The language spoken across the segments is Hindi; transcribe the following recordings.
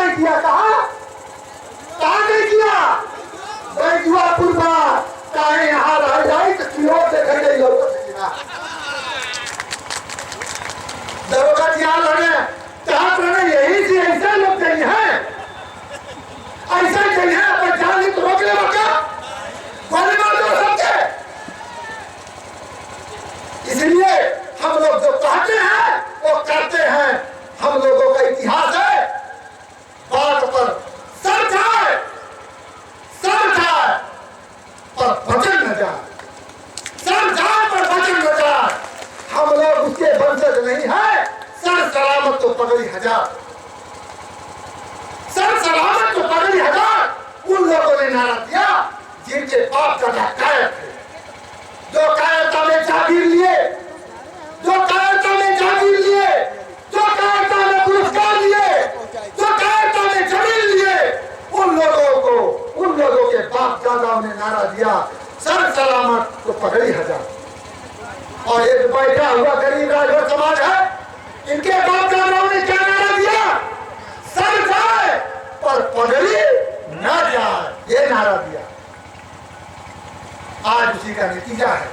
नहीं किया। कहा नहीं किया बैजुआपुर पर चाहे यहाँ रह जाए तो किलो देखे नहीं लोग दरोगा जी यहाँ लगे चाहत रहे यही से ऐसे लोग नहीं है, ऐसा नहीं है पर जाने तो रोक ले क्या गोली मार दो सबके। इसलिए हम लोग जो कहते हैं वो करते हैं। हम लोगों का इतिहास है, बात पर सर जाए पर वचन न जाए, सर जाए पर वचन न जाए। हम लोग उसके वंशज नहीं है। सर सलामत तो पगड़ी हजार, सर सलामत तो पगड़ी हजार उन लोगों ने नारा दिया जिनके बाप दादा कायर थे, जो कायरता में जागीर लिए, जो कायरता में जागीर लिए, जो कायरता में पुरस्कार लिए, जो कायरता में जमीन लिए, उन लोगों के बाप दादाओं ने नारा दिया सर सलामत तो पगड़ी हजार। और एक बैठा हुआ गरीब राजभर समाज है, इनके बाप दादाओं ने क्या नारा दिया? सर जाए पर पगड़ी न जाए, ये नारा दिया। आज उसी का नतीजा है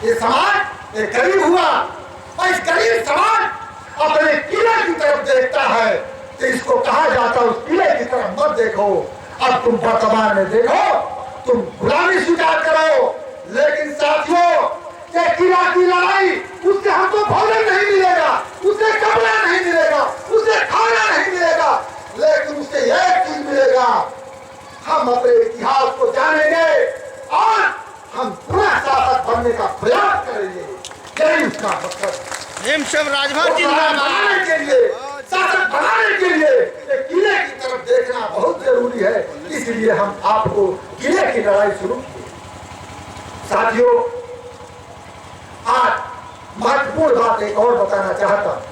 ये समाज एक गरीब हुआ और इस गरीब समाज अपने किले की तरफ देखता है तो इसको कहा जाता है उस किले की तरफ मत देखो, अब तुम वर्तमान में देखो, तुम गुलामी स्वीकार करो। लेकिन साथियों ये किला की लड़ाई उससे हमको भोजन नहीं मिलेगा, उससे कपड़ा नहीं मिलेगा, उससे खाना नहीं मिलेगा, लेकिन उससे एक चीज मिलेगा, हम अपने इतिहास को जानेंगे और हम पुनः शासक बनने का प्रयास करेंगे। यही उसका मकसद राजभर जिंदाबाद के लिए, शासक बनाने के लिए किले की तरफ देखना बहुत जरूरी है। इसलिए हम आपको किले की लड़ाई शुरू की। साथियों आज महत्वपूर्ण बात एक और बताना चाहता हूं।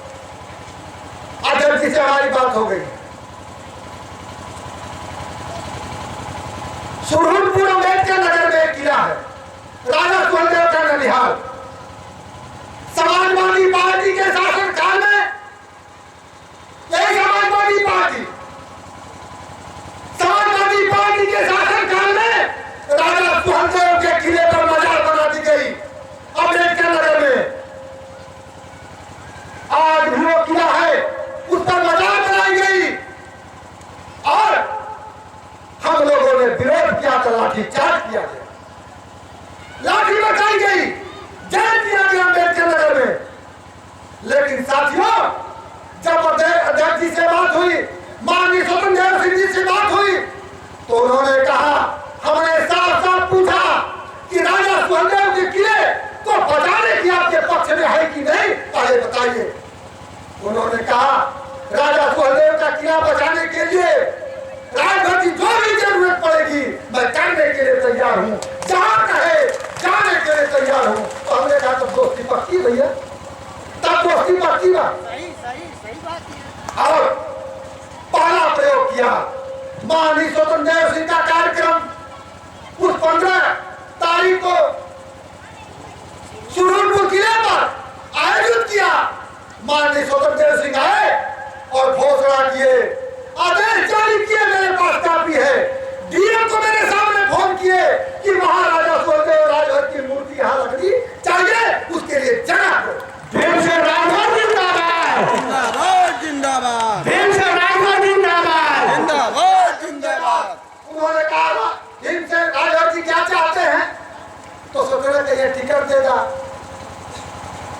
आज जल्दी से हमारी बात हो गई। सुरहुलपुर अम्बेडकर नगर में एक किला है, राजा सुहेलदेव का ननिहाल। समाजवादी पार्टी के शासन काल में समाजवादी पार्टी के शासन काल में राजा सुहेलदेव के किले पर मजार बना दी गई अम्बेडकर नगर में। आज भी वो किला है, उस पर मजार बनाई गई और हम लोगों ने विरोध किया तो लाठी चार्ज किया गया, लाठी बचाई गई, जय किया गया अम्बेडकर नगर में। लेकिन साथियों जब अध्यक्ष जी से बात हुई, माननीय स्वतंत्र सिंह जी से बात हुई तो उन्होंने कहा, हमने साफ साफ पूछा कि राजा सुहेलदेव के किले को बचाने की आपके पक्ष में है कि नहीं, पहले बताइए। उन्होंने कहा राजा सुहेलदेव का किला बचाने के लिए राजभर की जो भी जरूरत पड़ेगी मैं करने के लिए तैयार हूँ, जहाँ कहे जाने के लिए तैयार हूँ। तो हमने कहा तब दोस्ती पक्की भैया, तब दोस्ती पक्की ना। सही बात है। और पहला प्रयोग किया, माननीय स्वतंत्र सिंह का कार्यक्रम उस 15 तारीख को सुरहुलपुर किले पर आयोजित किया। माननीय स्वतंत्र सिंह आए और घोषणा किए, आदेश जारी किए, मेरे पास कापी है, डीएम को मेरे सामने फोन किए कि महाराजा सुहेलदेव राजभर की मूर्ति यहाँ लगनी चाहिए, उसके लिए जगह दो। राजभर जिंदाबाद, जिंदाबाद, राजभर जिंदाबाद, जिंदाबाद। उन्होंने कहा इनसे राजभर जी क्या चाहते हैं, तो सोचा कि ये टिकट देगा।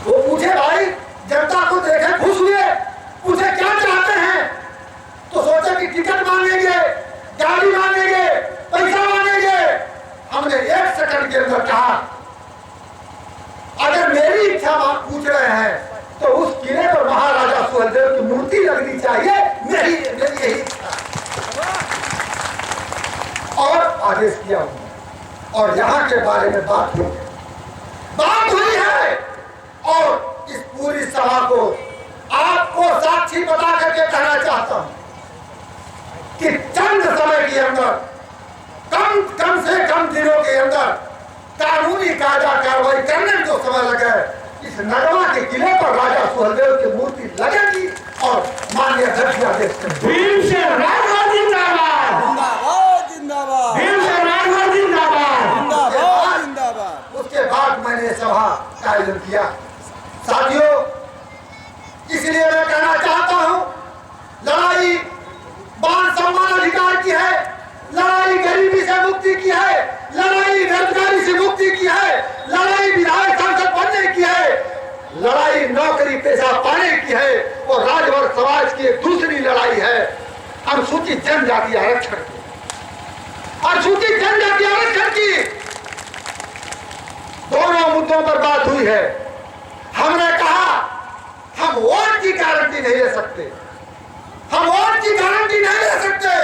वो पूछे भाई जनता को देखे खुश हुए, पूछे क्या चाहते हैं, तो सोचा कि टिकट मांगेंगे, गाड़ी मांगेंगे, पैसा मांगेंगे। हमने 1 सेकंड के अंदर कहा अगर मेरी इच्छा पूछ रहे हैं तो उस किले पर महाराजा सुहेलदेव की मूर्ति लगनी चाहिए, मेरी यही इच्छा। और आदेश किया और यहाँ के बारे में बात हुई है। और इस पूरी सभा को आपको साक्षी बता करके कहना चाहता हूं कि चंद समय के अंदर, कम से कम दिनों के अंदर कानूनी कायदा कार्रवाई करने में जो समय लगे, इस नगमा के किले पर राजा सुहेलदेव की मूर्ति लगेगी और माननीय अध्यक्ष आदेश करेंगे। पैसा पाने की है और राजभर समाज की एक दूसरी लड़ाई है अनुसूचित जनजाति आरक्षण की। अनुसूचित जनजाति आरक्षण की दोनों मुद्दों पर बात हुई है। हमने कहा हम वोट की गारंटी नहीं ले सकते, हम वोट की गारंटी नहीं ले सकते,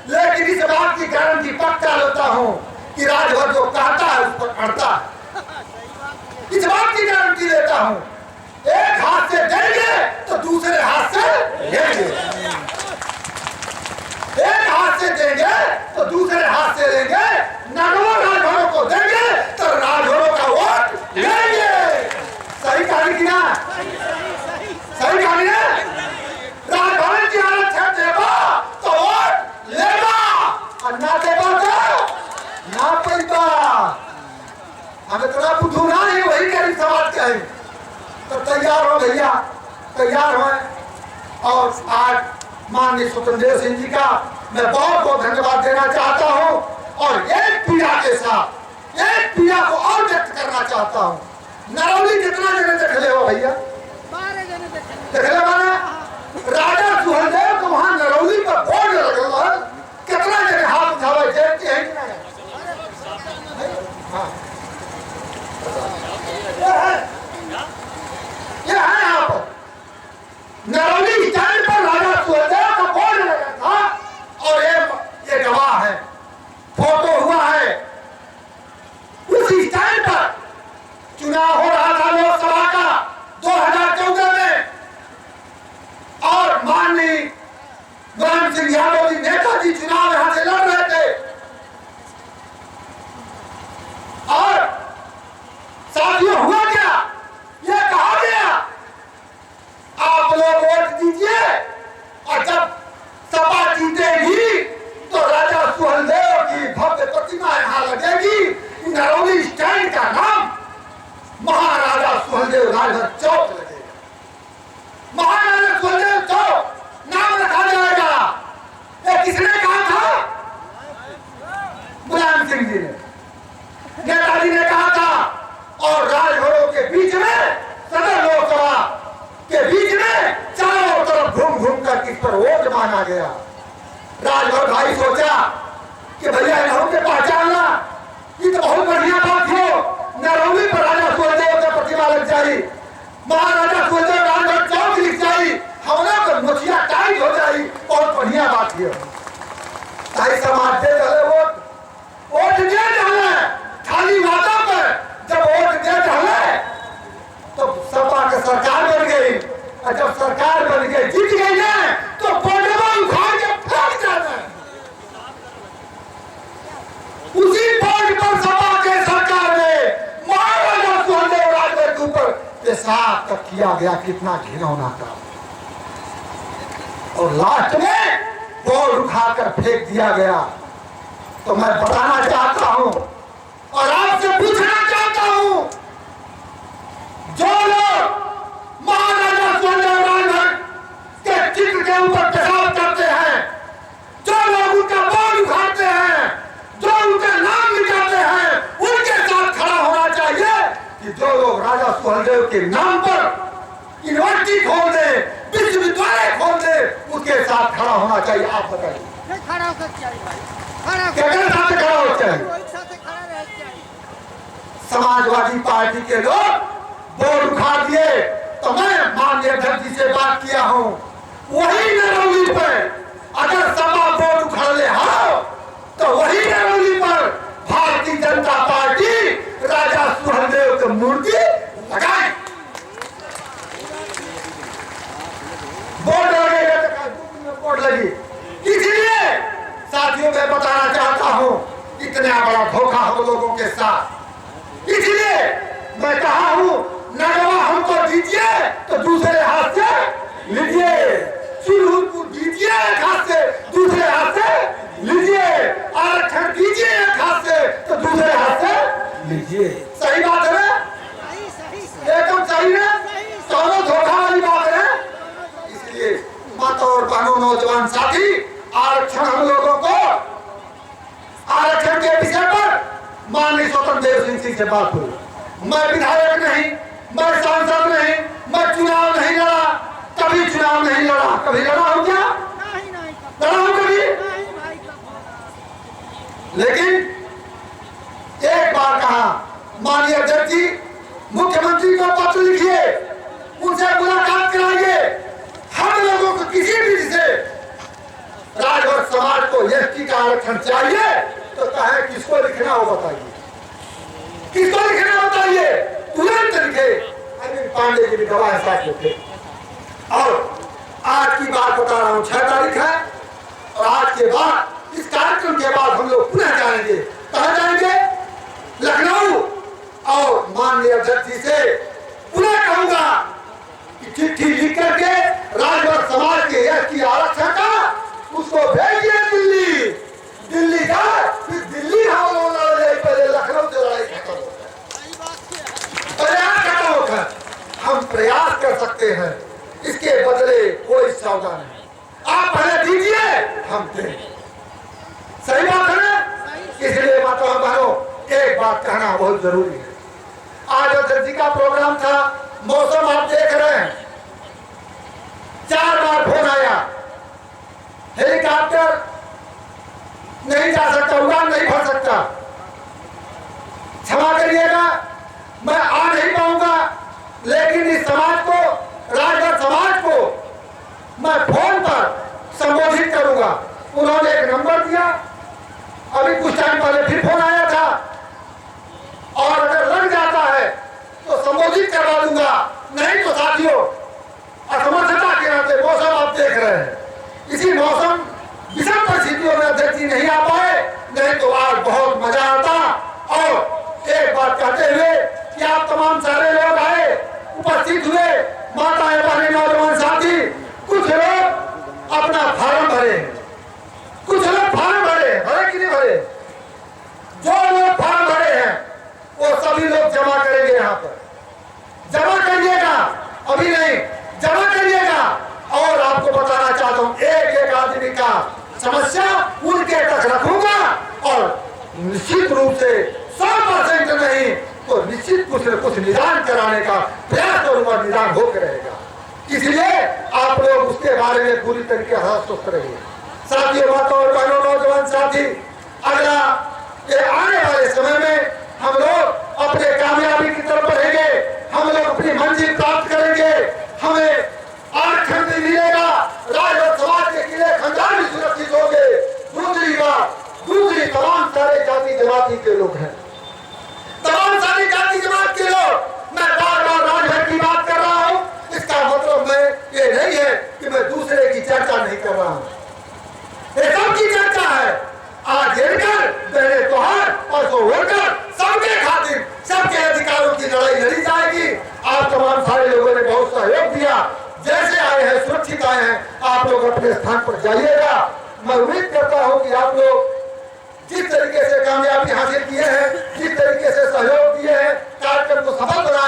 लेकिन इस बात की गारंटी पक्का लेता हूं कि राजभर जो कहता है उस पर अड़ता है। इस बात की गारंटी लेता हूं, एक हाथ से देंगे तो दूसरे हाथ से लेंगे, एक हाथ से देंगे तो दूसरे हाथ से लेंगे, नगवा राजभरों को देंगे तो राजभरों का वोट लेंगे। सही कहानी की ना? सही कहानी है। राजभर की आरक्षण देगा तो वोट लेगा और ना देगा तो ना पैदा। हमें थोड़ा बुद्धू ना है, वही करीब समाज के है। तो तैयार हो भैया, तैयार हो। और आज माननीय स्वतंत्र सिंह जी का मैं बहुत बहुत धन्यवाद देना चाहता हूं और एक पीड़ा के साथ एक पीड़ा को और व्यक्त करना चाहता हूं। नरौली कितना जगह देख ले हो भैया? देख ले माने राजा सुहेलदेव को वहां नरौली पर बोर्ड लगा है, कितना जगह हाथ उठावे देखते हैं कि नहीं? हाँ। ये है यहाँ पर नरौली स्टैंड पर राजा सुहेलदेव का बोर्ड लगा था और ये गवाह है, फोटो हुआ है। उसी स्टैंड पर चुनाव हो रहा था लोकसभा का 2014 में और माननीय मुलायम सिंह यादव जी नेताजी चुनाव यहां से लड़ रहे थे और साथियों हुआ क्या? ये कहा गया आप लोग वोट दीजिए और जब सपा जीतेगी तो राजा सुहेलदेव की भव्य प्रतिमा यहां लगेगी। नरौली स्टैंड का नाम महाराजा सुहेलदेव राजभर चौक लगेगा, महाराजा सुहेलदेव चौक नाम रखा जाएगा। ये किसने कहा था? मुलायम सिंह जी ने, नेताजी ने कहा था। और राजभरों के बीच में सदर लोकसभा के बीच में चारों तरफ घूम घूम कर किस पर वोट मांगा गया। राजभर भाई सोचा कि भैया इन्हों के पहचानना ये तो बहुत बढ़िया बात हो। नरौली पर राजा सुहेलदेव का प्रतिमा लग जाए, महाराजा सुहेलदेव राजभर चौक लिख जाए, हमने तो मुखिया टाइट हो जाए, बहुत बढ़िया बात है। ताई समाज दे रहे वोट दे रहे खाली वादा पर, जब वोट दे रहे तो सपा की सरकार बन गई और जब सरकार बन गई जीत गई ना तो बोर्डवा उखाड़ के फेंक जाना। उसी बोर्ड पर सपा के सरकार में महाराजा सुहेलदेव राजभर के ऊपर पेशाब तक किया गया, कितना घिनौना काम। और लास्ट में बोर्ड उठाकर फेंक दिया गया। तो मैं बताना चाहता हूं और आपसे पूछना चाहता हूं, जो लोग महाराजा सुहेलदेव राजभर के चित्र के ऊपर पेशाब करते हैं, जो लोग उनका बोर्ड उखाड़ते हैं, जो उनका नाम मिटाते हैं, उनके साथ खड़ा होना चाहिए कि जो लोग राजा सुहेलदेव के नाम पर यूनिवर्सिटी खोल दे, विश्वविद्यालय खोल दे, उसके साथ खड़ा होना चाहिए। आप बताइए खड़ा होकर चाहिए भाई, किसके साथ खड़ा होना चाहिए? समाजवादी पार्टी के लोग बोर्ड उखाड़ दिए तो मैं माननीय अध्यक्ष जी से बात किया हूं, वही नरौली पर अगर सपा बोर्ड उखाड़ ले हो तो वही नरौली पर भारतीय जनता पार्टी राजा सुहेलदेव की मूर्ति लगाए। बोर्ड लगेगा तो बोर्ड लगी। इसलिए साथियों मैं बताना चाहता हूं, इतना बड़ा धोखा हम लोगों के साथ। इसलिए मैं कहा हूं नगवा हमको दीजिए तो दूसरे हाथ से लीजिए, सुरहुरपुर दीजिए एक हाथ से, दूसरे हाथ से लीजिए, आरक्षण दीजिए एक हाथ से तो दूसरे हाथ से लीजिए। सही बात है ना? एकदम सही है, दोनों धोखा वाली बात है। इसलिए माता और बहनों, नौजवान साथी, आरक्षण हम लोगों को, आरक्षण के विषय पर माननीय स्वतंत्र सिंह से बात हुई। मैं विधायक नहीं, मैं सांसद नहीं, मैं चुनाव नहीं लड़ा, कभी चुनाव नहीं लड़ा, कभी लड़ा हो क्या? लड़ा हो कभी? लेकिन एक बार कहा, माननीय अध्यक्ष जी मुख्यमंत्री को पत्र लिखिए, उनसे मुलाकात कराइए, हम लोगों को किसी भी से राजभर समाज को एसटी का आरक्षण चाहिए, तो कहे किसको लिखना हो बताइए, किसको लिखना बताइए, तुरंत लिखे। अरविंद पांडे जी भी गवाह साथ में थे। और आज की बात बता रहा हूँ, 6 तारीख है, और आज के बाद इस कार्यक्रम के बाद हम लोग पुनः जाएंगे। कहाँ जाएंगे? लखनऊ। और माननीय अध्यक्ष जी से पुनः कहूंगा कि चिट्ठी लिख करके राजभर समाज के एसटी आरक्षण का उसको भेजिए दिल्ली। दिल्ली का फिर दिल्ली हम लोग लड़ाई, पहले लखनऊ से लड़ाई खत्म हो जाए, प्रयास खत्म होकर हम प्रयास कर सकते हैं। इसके बदले कोई सौदा नहीं, आप पहले दीजिए, हम दें। सही बात है ना? इसलिए माता बहनों, एक बात कहना बहुत जरूरी है। आज अध्यक्ष जी का प्रोग्राम था, मौसम आप देख रहे हैं, 4 बार फोन आया, हेलीकॉप्टर नहीं जा सकता, उड़ान नहीं भर सकता, क्षमा करिएगा मैं आ नहीं पाऊंगा, लेकिन इस समाज को, राजभर समाज को मैं फोन पर संबोधित करूंगा। उन्होंने एक नंबर दिया, अभी कुछ टाइम पहले फिर फोन आया था, और अगर लग जाता है तो संबोधित करवा दूंगा, नहीं तो साथियों असमर्थता के नाते मौसम आप देख रहे हैं, इसी मौसम विषम परिस्थितियों में अध्यक्ष जी नहीं आ पाए, नहीं तो आज बहुत मजा आता। और एक बात कहते हुए कि आप तमाम सारे लोग आए, उपस्थित हुए, माताएं बहनें नौजवान साथी, कुछ लोग अपना फार्म भरे, कुछ लोग फार्म भरे, भरे कि नहीं भरे? जो लोग फार्म भरे हैं वो सभी लोग जमा करेंगे, यहाँ पर जमा करिएगा, अभी नहीं जमा करिएगा। और आपको बताना चाहता हूँ, एक एक आदमी का समस्या उनके तक रखूंगा, और निश्चित रूप से 100% नहीं तो निश्चित कुछ न कुछ निदान कराने का प्रयास करूंगा, निदान होकर रहेगा। इसलिए आप लोग उसके बारे में पूरी तरीके से स्वस्थ रहिए। साथियों, माता और बहनों, नौजवान साथी, अगला ये आने वाले समय में हम लोग अपने कामयाबी की तरफ बढ़ेंगे, हम लोग अपनी मंजिल प्राप्त करेंगे, हमें आरक्षण भी मिलेगा, राजभर समाज के किले खंडार भी सुरक्षित होंगे। दूसरी बात, दूसरी तमाम सारे जाति जमाती के लोग हैं, तमाम सारी जाति जमात के लोग, मैं बार बार राजभर की बात कर रहा हूँ, इसका मतलब मैं ये नहीं है कि मैं दूसरे की चर्चा नहीं कर रहा हूँ, ये सबकी चर्चा है। आज हेरकर पहले त्योहार और तो होकर सबके खातिर, सबके अधिकारों की लड़ाई लड़ी जाएगी। आप तमाम सारे लोगों ने बहुत सहयोग दिया, जैसे आए हैं सुरक्षित आए हैं, आप लोग अपने स्थान पर जाइएगा। मैं उम्मीद करता हूं कि आप लोग जिस तरीके से कामयाबी हासिल किए हैं, जिस तरीके से सहयोग दिए हैं, कार्यक्रम को सफल बना